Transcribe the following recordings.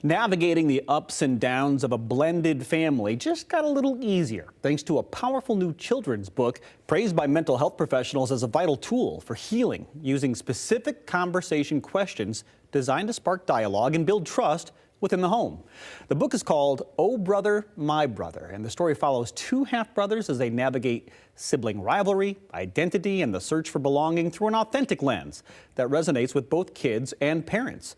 Navigating the ups and downs of a blended family just got a little easier thanks to a powerful new children's book praised by mental health professionals as a vital tool for healing, using specific conversation questions designed to spark dialogue and build trust within the home. The book is called Oh Brother, My Brother, and the story follows two half-brothers as they navigate sibling rivalry, identity, and the search for belonging through an authentic lens that resonates with both kids and parents.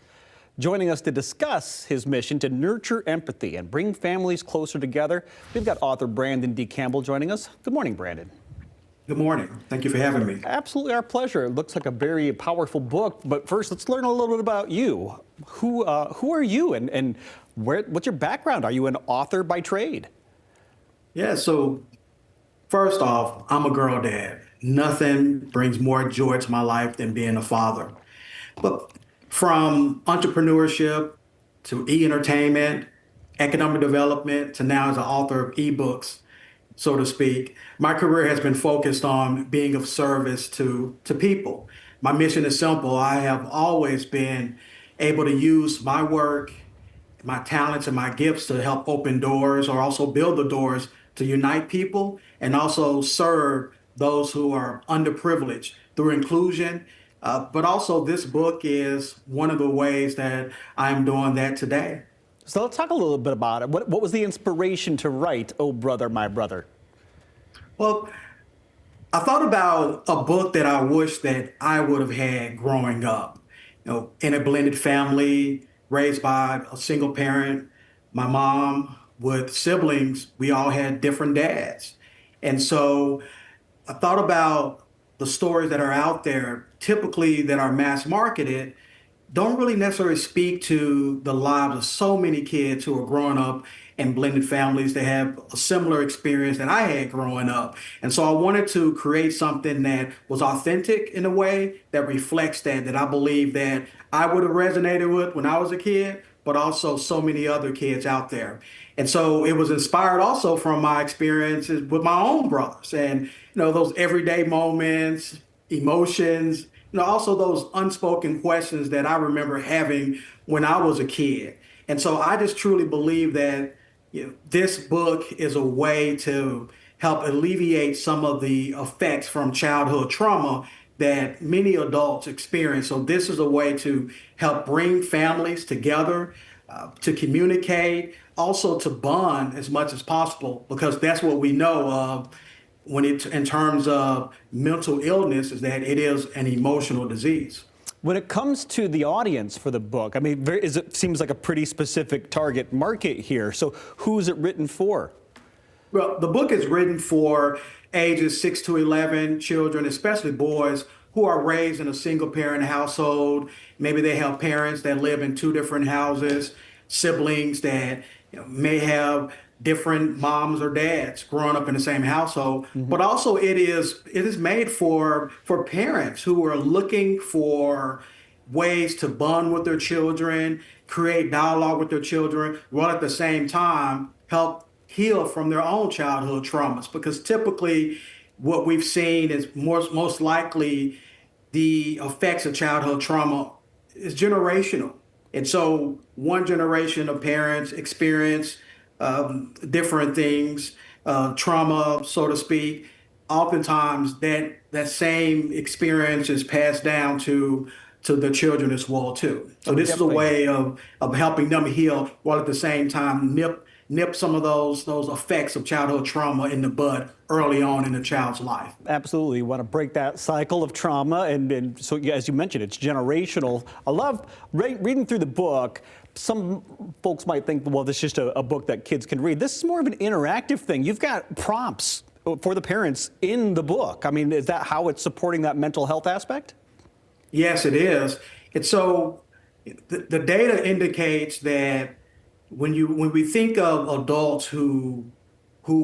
Joining us to discuss his mission to nurture empathy and bring families closer together, we've got author Brandon D. Campbell joining us. Good morning, Brandon. Good morning. Thank you for having me. Absolutely our pleasure. It looks like a very powerful book, but first let's learn a little bit about you. Who are you and what's your background? Are you an author by trade? Yeah, so first off, I'm a girl dad. Nothing brings more joy to my life than being a father. But from entrepreneurship to e-entertainment, economic development, to now as an author of ebooks, so to speak, my career has been focused on being of service to people. My mission is simple. I have always been able to use my work, my talents, and my gifts to help open doors or also build the doors to unite people and also serve those who are underprivileged through inclusion. But also this book is one of the ways that I'm doing that today. So let's talk a little bit about it. What was the inspiration to write Oh Brother, My Brother? Well, I thought about a book that I wish that I would have had growing up. In a blended family, raised by a single parent, my mom with siblings, we all had different dads. And so I thought about the stories that are out there, typically that are mass marketed, don't really necessarily speak to the lives of so many kids who are growing up in blended families that have a similar experience that I had growing up. And so I wanted to create something that was authentic in a way that reflects that I believe that I would have resonated with when I was a kid, but also so many other kids out there. And so it was inspired also from my experiences with my own brothers and, those everyday moments, emotions, also those unspoken questions that I remember having when I was a kid. And so I just truly believe that this book is a way to help alleviate some of the effects from childhood trauma that many adults experience. So this is a way to help bring families together, to communicate, also to bond as much as possible, because that's what we know of in terms of mental illness, is that it is an emotional disease. When it comes to the audience for the book, I mean, it seems like a pretty specific target market here. So who is it written for? Well, the book is written for ages 6 to 11 children, especially boys who are raised in a single parent household. Maybe they have parents that live in two different houses, siblings that may have different moms or dads growing up in the same household. Mm-hmm. But also it is made for parents who are looking for ways to bond with their children, create dialogue with their children, while at the same time help heal from their own childhood traumas. Because typically what we've seen is most likely the effects of childhood trauma is generational. And so one generation of parents experience different things, trauma, so to speak. Oftentimes that same experience is passed down to the children as well too. So this is a way of helping them heal while at the same time nip some of those effects of childhood trauma in the bud early on in a child's life. Absolutely. You want to break that cycle of trauma. And so, as you mentioned, it's generational. I love reading through the book. Some folks might think, well, this is just a book that kids can read. This is more of an interactive thing. You've got prompts for the parents in the book. I mean, is that how it's supporting that mental health aspect? Yes, it is. And so the data indicates that when we think of adults who've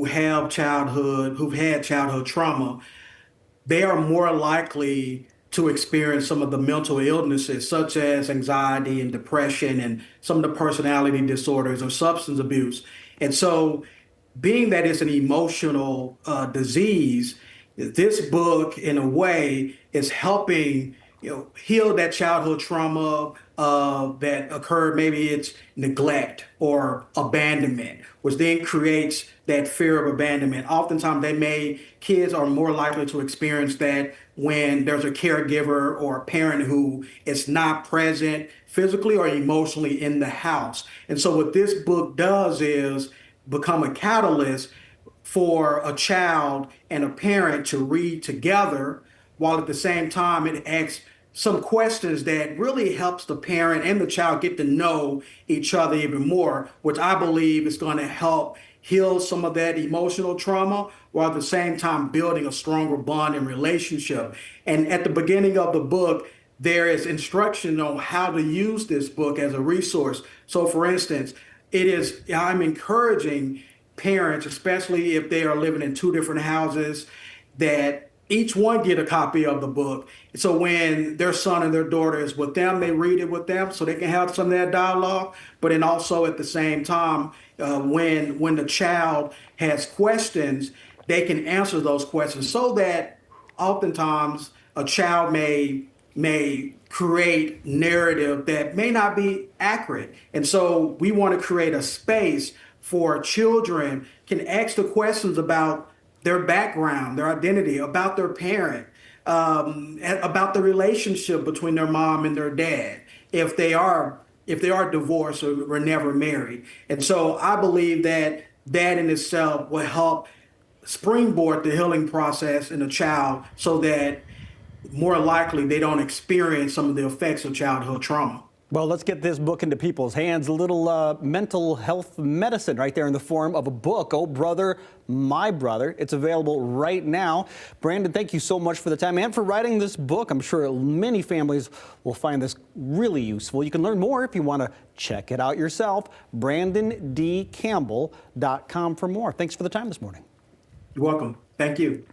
had childhood trauma, they are more likely to experience some of the mental illnesses such as anxiety and depression and some of the personality disorders or substance abuse. And so being that it's an emotional disease, this book in a way is helping heal that childhood trauma, that occurred. Maybe it's neglect or abandonment, which then creates that fear of abandonment. Oftentimes, kids are more likely to experience that when there's a caregiver or a parent who is not present physically or emotionally in the house. And so, what this book does is become a catalyst for a child and a parent to read together, while at the same time it asks some questions that really helps the parent and the child get to know each other even more, which I believe is going to help heal some of that emotional trauma, while at the same time building a stronger bond and relationship. And at the beginning of the book, there is instruction on how to use this book as a resource. So for instance, I'm encouraging parents, especially if they are living in two different houses, that each one get a copy of the book. So when their son and their daughter is with them, they read it with them so they can have some of that dialogue. But then also at the same time, when the child has questions, they can answer those questions, so that oftentimes a child may create narrative that may not be accurate. And so we want to create a space for children can ask the questions about their background, their identity, about their parent, about the relationship between their mom and their dad, if they are divorced or were never married. And so I believe that that in itself will help springboard the healing process in a child, so that more likely they don't experience some of the effects of childhood trauma. Well, let's get this book into people's hands. A little mental health medicine right there in the form of a book, Oh Brother, My Brother. It's available right now. Brandon, thank you so much for the time and for writing this book. I'm sure many families will find this really useful. You can learn more if you want to check it out yourself. BrandonDCampbell.com for more. Thanks for the time this morning. You're welcome. Thank you.